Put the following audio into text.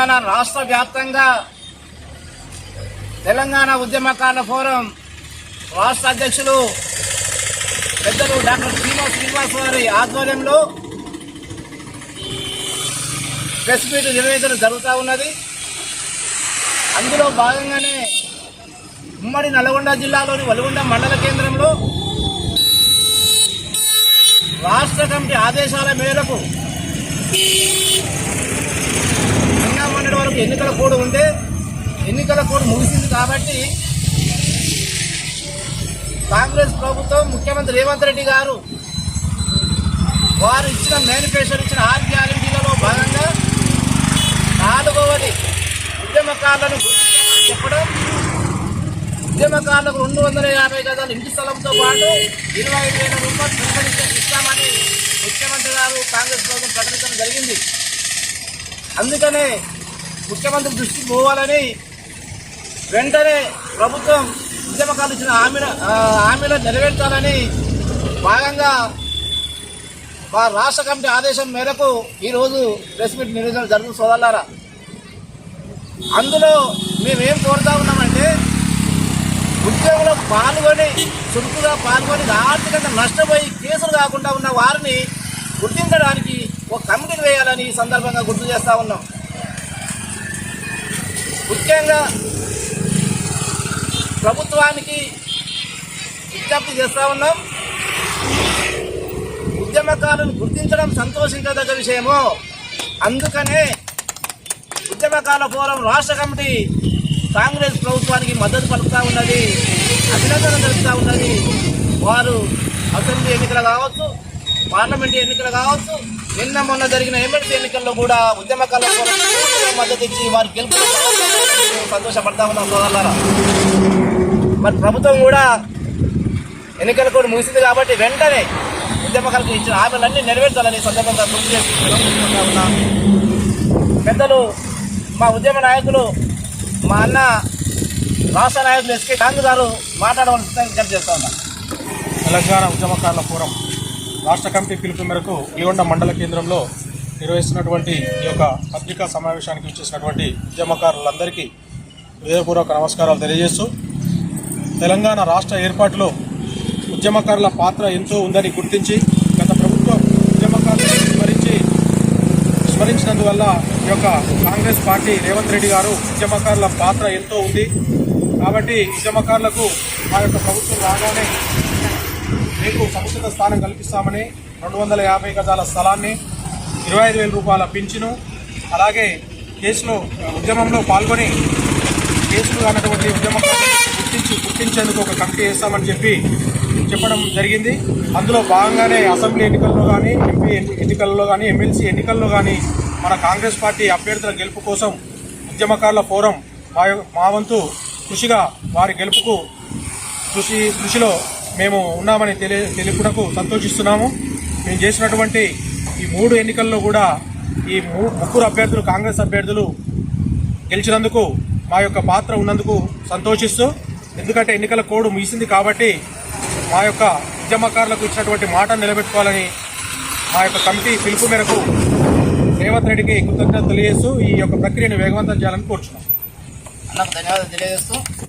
తెలంగాణ రాష్ట్ర వ్యాప్తంగా తెలంగాణ ఉద్యమకారుల ఫోరం రాష్ట్ర అధ్యక్షులు పెద్దలు డాక్టర్ శ్రీనివాస్ వారి ఆధ్వర్యంలో ప్రెస్ మీట్ నిర్వహించడం జరుగుతూ ఉన్నది. అందులో భాగంగానే ఉమ్మడి నల్గొండ జిల్లాలోని వలిగొండ మండల కేంద్రంలో రాష్ట్ర కమిటీ ఆదేశాల మేరకు నిన్న మొన్నటి వరకు ఎన్నికల కోడ్ ఉంటే ఎన్నికల కోడ్ ముగిసింది కాబట్టి కాంగ్రెస్ ప్రభుత్వం ముఖ్యమంత్రి రేవంత్ రెడ్డి గారు వారు ఇచ్చిన మేనిఫెస్టో ఇచ్చిన 6 గ్యారెంటీలలో భాగంగా 4వది ఉద్యమకారులను గుర్తించాలని చెప్పడం, ఉద్యమకారులకు 250 గజాల ఇంటి స్థలంతో పాటు 25,000 రూపాయలు ఇస్తామని ముఖ్యమంత్రి గారు కాంగ్రెస్ ప్రభుత్వం ప్రకటించడం జరిగింది. అందుకనే ముఖ్యమంత్రి దృష్టికి పోవాలని వెంటనే ప్రభుత్వం ఉద్యమకారులు ఇచ్చిన హామీలను నెరవేర్చాలని భాగంగా రాష్ట్ర కమిటీ ఆదేశం మేరకు ఈరోజు ప్రెస్ మీట్ నిర్వహించడం జరుగుతుంది సోదరులారా. అందులో మేమేం కోరుతా ఉన్నామంటే ఉద్యోగంలో పాల్గొని చురుకుగా పాల్గొని ఆర్థికంగా నష్టపోయి కేసులు కాకుండా ఉన్న వారిని గుర్తించడానికి ఒక కమిటీని వేయాలని ఈ సందర్భంగా గుర్తు చేస్తూ ఉన్నాం. ముఖ్యంగా ప్రభుత్వానికి విజ్ఞప్తి చేస్తూ ఉన్నాం. ఉద్యమకారులను గుర్తించడం సంతోషించదగ్గ విషయమో, అందుకనే ఉద్యమకారుల ఫోరం రాష్ట్ర కమిటీ కాంగ్రెస్ ప్రభుత్వానికి మద్దతు పలుకుతూ ఉన్నది, అభినందన తెలుపుతూ ఉన్నది. వారు అసెంబ్లీ ఎన్నికలు కావచ్చు, పార్లమెంటు ఎన్నికలు కావచ్చు, నిన్న మొన్న జరిగిన ఎమ్మెల్సీ ఎన్నికల్లో కూడా ఉద్యమకారుల ఫోరం మద్దతు ఇచ్చి వారి గెలుపు సంతోషపడతా ఉన్నాం సోదరులారా. మరి ప్రభుత్వం కూడా ఎన్నికల కూడా ముగిసింది కాబట్టి వెంటనే ఉద్యమకారులకు ఇచ్చిన హామీలన్నీ నెరవేర్చాలని సందర్భంగా గుర్తు చేసుకుంటా ఉన్నాం. పెద్దలు మా ఉద్యమ నాయకులు మా అన్న రాష్ట్ర నాయకులు ఎస్కే కాంగ్రెస్ గారు మాట్లాడవలసిందని విజ్ఞప్తి చేస్తా ఉన్నా. తెలంగాణ ఉద్యమకారుల ఫోరం రాష్ట్ర కమిటీ పిలుపు మేరకు వలిగొండ మండల కేంద్రంలో నిర్వహిస్తున్నటువంటి ఈ యొక్క పత్రికా సమావేశానికి వచ్చేసినటువంటి ఉద్యమకారులందరికీ హృదయపూర్వక నమస్కారాలు తెలియజేస్తూ, తెలంగాణ రాష్ట్ర ఏర్పాటులో ఉద్యమకారుల పాత్ర ఎంతో ఉందని గుర్తించి గత ప్రభుత్వం ఉద్యమకారులను స్మరించినందువల్ల ఈ యొక్క కాంగ్రెస్ పార్టీ రేవంత్ రెడ్డి గారు ఉద్యమకారుల పాత్ర ఎంతో ఉంది కాబట్టి ఉద్యమకారులకు మా యొక్క ప్రభుత్వం రాగానే మీకు సముచిత స్థానం కల్పిస్తామని 250 గజాల స్థలాన్ని, 25,000 రూపాయల పింఛను, అలాగే కేసులో ఉద్యమంలో పాల్గొని కేసులు కానటువంటి ఉద్యమకారులను గుర్తించేందుకు ఒక కమిటీ వేస్తామని చెప్పడం జరిగింది. అందులో భాగంగానే అసెంబ్లీ ఎన్నికల్లో కానీ, ఎంపీ ఎన్నికల్లో కానీ, ఎమ్మెల్సీ ఎన్నికల్లో కానీ మన కాంగ్రెస్ పార్టీ అభ్యర్థుల గెలుపు కోసం ఉద్యమకారుల ఫోరం మా వంతు కృషిగా వారి గెలుపుకు కృషిలో మేము ఉన్నామని తెలుపుటకు సంతోషిస్తున్నాము. మేము చేసినటువంటి ఈ 3 ఎన్నికల్లో కూడా ఈ 3 అభ్యర్థులు కాంగ్రెస్ అభ్యర్థులు గెలిచినందుకు మా యొక్క పాత్ర ఉన్నందుకు సంతోషిస్తూ, ఎందుకంటే ఎన్నికల కోడ్ ముగిసింది కాబట్టి మా యొక్క ఉద్యమకారులకు ఇచ్చినటువంటి మాట నిలబెట్టుకోవాలని మా యొక్క కమిటీ పిలుపు మేరకు రేవంత్ రెడ్డికి కృతజ్ఞతలు తెలియజేస్తూ ఈ యొక్క ప్రక్రియను వేగవంతం చేయాలని కోరుచున్నాం. ధన్యవాదాలు తెలియజేస్తూ